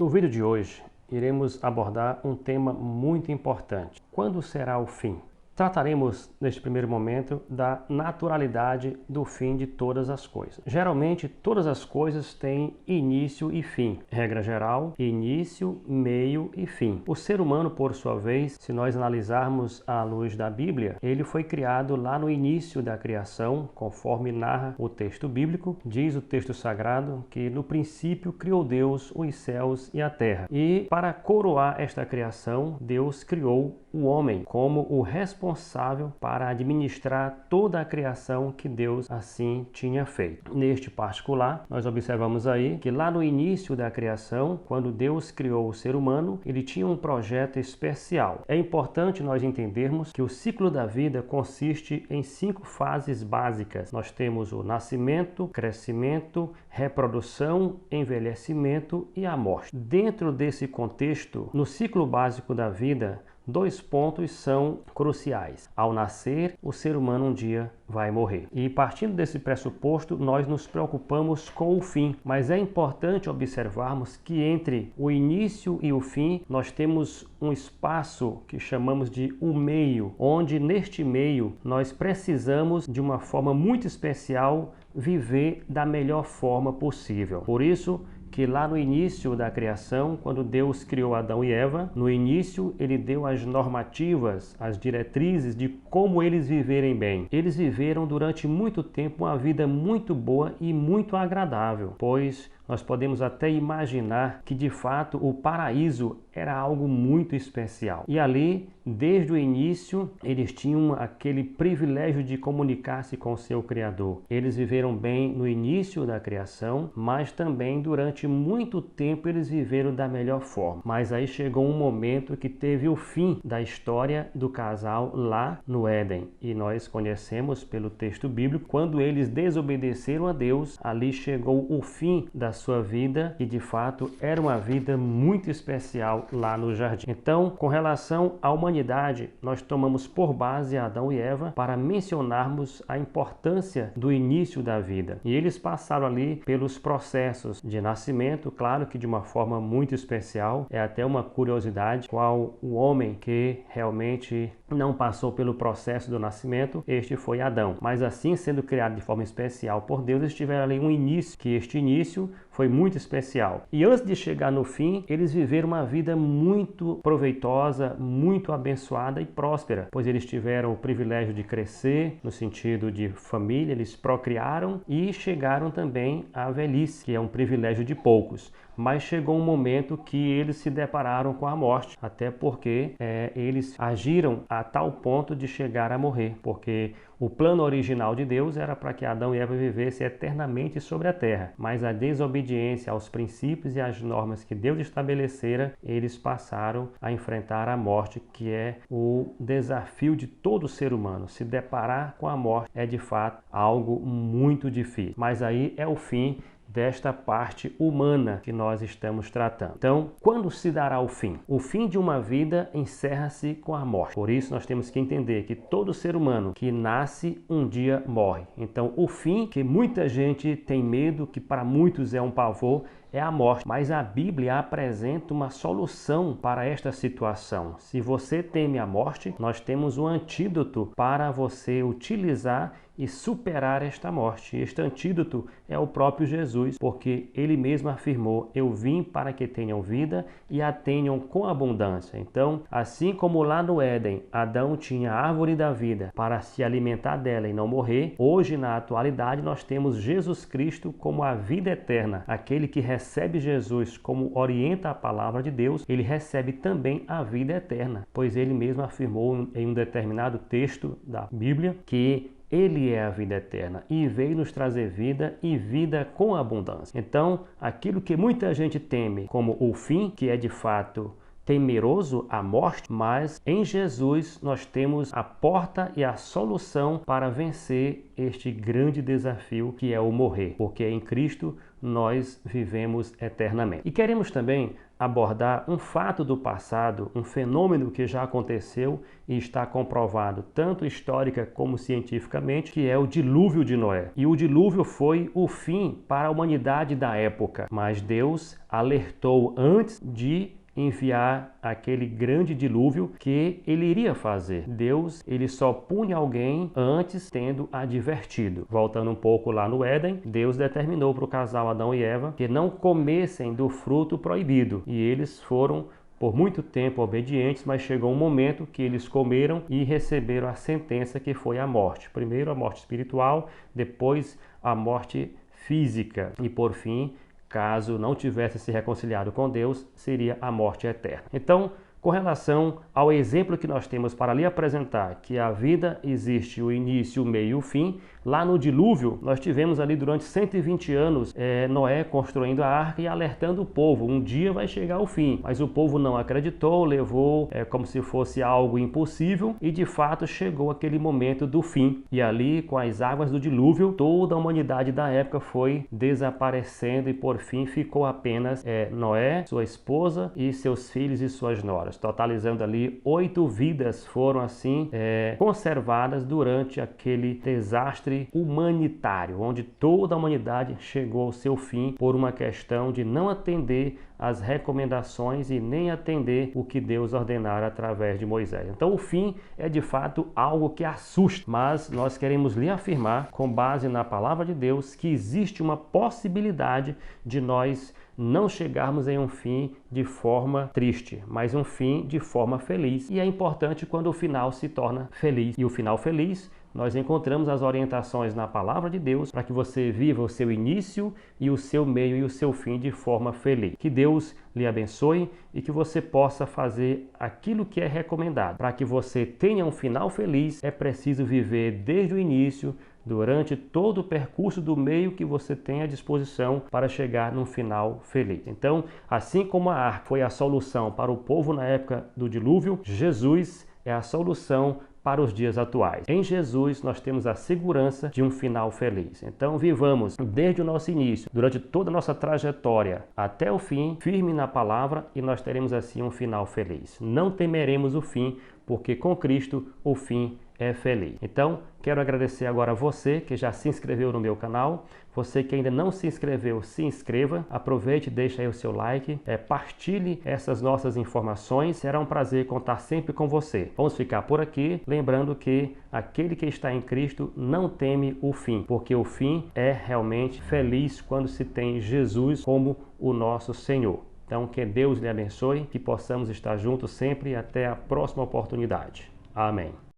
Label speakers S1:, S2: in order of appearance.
S1: No vídeo de hoje, iremos abordar um tema muito importante. Quando será o fim? Trataremos, neste primeiro momento, da naturalidade do fim de todas as coisas. Geralmente, todas as coisas têm início e fim. Regra geral, início, meio e fim. O ser humano, por sua vez, se nós analisarmos à luz da Bíblia, ele foi criado lá no início da criação, conforme narra o texto bíblico. Diz o texto sagrado que no princípio criou Deus os céus e a terra. E para coroar esta criação, Deus criou o homem como o responsável para administrar toda a criação que Deus assim tinha feito. Neste particular, nós observamos aí que lá no início da criação, quando Deus criou o ser humano, ele tinha um projeto especial. É importante nós entendermos que o ciclo da vida consiste em 5 fases básicas. Nós temos o nascimento, crescimento, reprodução, envelhecimento e a morte. Dentro desse contexto, no ciclo básico da vida, 2 pontos são cruciais. Ao nascer, o ser humano um dia vai morrer. E partindo desse pressuposto, nós nos preocupamos com o fim. Mas é importante observarmos que entre o início e o fim, nós temos um espaço que chamamos de o meio, onde neste meio nós precisamos, de uma forma muito especial, viver da melhor forma possível. Por isso, que lá no início da criação, quando Deus criou Adão e Eva, no início ele deu as normativas, as diretrizes de como eles viverem bem. Eles viveram durante muito tempo uma vida muito boa e muito agradável, pois nós podemos até imaginar que de fato o paraíso era algo muito especial. E ali, desde o início, eles tinham aquele privilégio de comunicar-se com o seu Criador. Eles viveram bem no início da criação, mas também durante muito tempo eles viveram da melhor forma. Mas aí chegou um momento que teve o fim da história do casal lá no Éden. E nós conhecemos pelo texto bíblico, quando eles desobedeceram a Deus, ali chegou o fim da sua vida, e de fato era uma vida muito especial lá no jardim. Então, com relação à humanidade, nós tomamos por base Adão e Eva para mencionarmos a importância do início da vida. E eles passaram ali pelos processos de nascimento, claro que de uma forma muito especial. É até uma curiosidade qual o homem que realmente não passou pelo processo do nascimento, este foi Adão. Mas assim, sendo criado de forma especial por Deus, eles tiveram ali um início, que este início foi muito especial. E antes de chegar no fim, eles viveram uma vida muito proveitosa, muito abençoada e próspera, pois eles tiveram o privilégio de crescer, no sentido de família, eles procriaram e chegaram também à velhice, que é um privilégio de poucos. Mas chegou um momento que eles se depararam com a morte, até porque eles agiram a tal ponto de chegar a morrer, porque o plano original de Deus era para que Adão e Eva vivessem eternamente sobre a terra, mas a desobediência aos princípios e às normas que Deus estabelecera, eles passaram a enfrentar a morte, que é o desafio de todo ser humano. Se deparar com a morte é de fato algo muito difícil, mas aí é o fim desta parte humana que nós estamos tratando. Então, quando se dará o fim? O fim de uma vida encerra-se com a morte. Por isso, nós temos que entender que todo ser humano que nasce, um dia morre. Então, o fim, que muita gente tem medo, que para muitos é um pavor, é a morte. Mas a Bíblia apresenta uma solução para esta situação. Se você teme a morte, nós temos um antídoto para você utilizar e superar esta morte. Este antídoto é o próprio Jesus, porque ele mesmo afirmou: eu vim para que tenham vida e a tenham com abundância. Então, assim como lá no Éden, Adão tinha a árvore da vida para se alimentar dela e não morrer, hoje na atualidade nós temos Jesus Cristo como a vida eterna. Aquele que recebe Jesus como orienta a palavra de Deus, ele recebe também a vida eterna, pois ele mesmo afirmou em um determinado texto da Bíblia que ele é a vida eterna e veio nos trazer vida e vida com abundância. Então, aquilo que muita gente teme como o fim, que é de fato temeroso a morte, mas em Jesus nós temos a porta e a solução para vencer este grande desafio que é o morrer, porque em Cristo nós vivemos eternamente. E queremos também abordar um fato do passado, um fenômeno que já aconteceu e está comprovado tanto histórica como cientificamente, que é o dilúvio de Noé. E o dilúvio foi o fim para a humanidade da época, mas Deus alertou antes de enviar aquele grande dilúvio que ele iria fazer. Deus, ele só punha alguém antes tendo advertido. Voltando um pouco lá no Éden, Deus determinou para o casal Adão e Eva que não comessem do fruto proibido. E eles foram por muito tempo obedientes, mas chegou um momento que eles comeram e receberam a sentença que foi a morte. Primeiro a morte espiritual, depois a morte física e por fim, caso não tivesse se reconciliado com Deus, seria a morte eterna. Então, com relação ao exemplo que nós temos para lhe apresentar, que a vida existe o início, o meio e o fim, lá no dilúvio, nós tivemos ali durante 120 anos Noé construindo a arca e alertando o povo, um dia vai chegar o fim. Mas o povo não acreditou, levou como se fosse algo impossível e de fato chegou aquele momento do fim. E ali, com as águas do dilúvio, toda a humanidade da época foi desaparecendo e por fim ficou apenas Noé, sua esposa e seus filhos e suas noras. Totalizando ali 8 vidas foram assim conservadas durante aquele desastre humanitário, onde toda a humanidade chegou ao seu fim por uma questão de não atender as recomendações e nem atender o que Deus ordenara através de Moisés. Então o fim é de fato algo que assusta, mas nós queremos lhe afirmar, com base na palavra de Deus, que existe uma possibilidade de nós não chegarmos em um fim de forma triste, mas um fim de forma feliz. E é importante quando o final se torna feliz. E o final feliz, nós encontramos as orientações na palavra de Deus para que você viva o seu início e o seu meio e o seu fim de forma feliz. Que Deus lhe abençoe e que você possa fazer aquilo que é recomendado. Para que você tenha um final feliz, é preciso viver desde o início, durante todo o percurso do meio que você tem à disposição para chegar num final feliz. Então, assim como a arca foi a solução para o povo na época do dilúvio, Jesus é a solução para os dias atuais. Em Jesus nós temos a segurança de um final feliz. Então vivamos desde o nosso início, durante toda a nossa trajetória até o fim, firme na palavra e nós teremos assim um final feliz. Não temeremos o fim, porque com Cristo o fim é feliz. Então, quero agradecer agora a você que já se inscreveu no meu canal. Você que ainda não se inscreveu, se inscreva. Aproveite e deixe aí o seu like. Partilhe essas nossas informações. Será um prazer contar sempre com você. Vamos ficar por aqui. Lembrando que aquele que está em Cristo não teme o fim, porque o fim é realmente feliz quando se tem Jesus como o nosso Senhor. Então, que Deus lhe abençoe, que possamos estar juntos sempre e até a próxima oportunidade. Amém.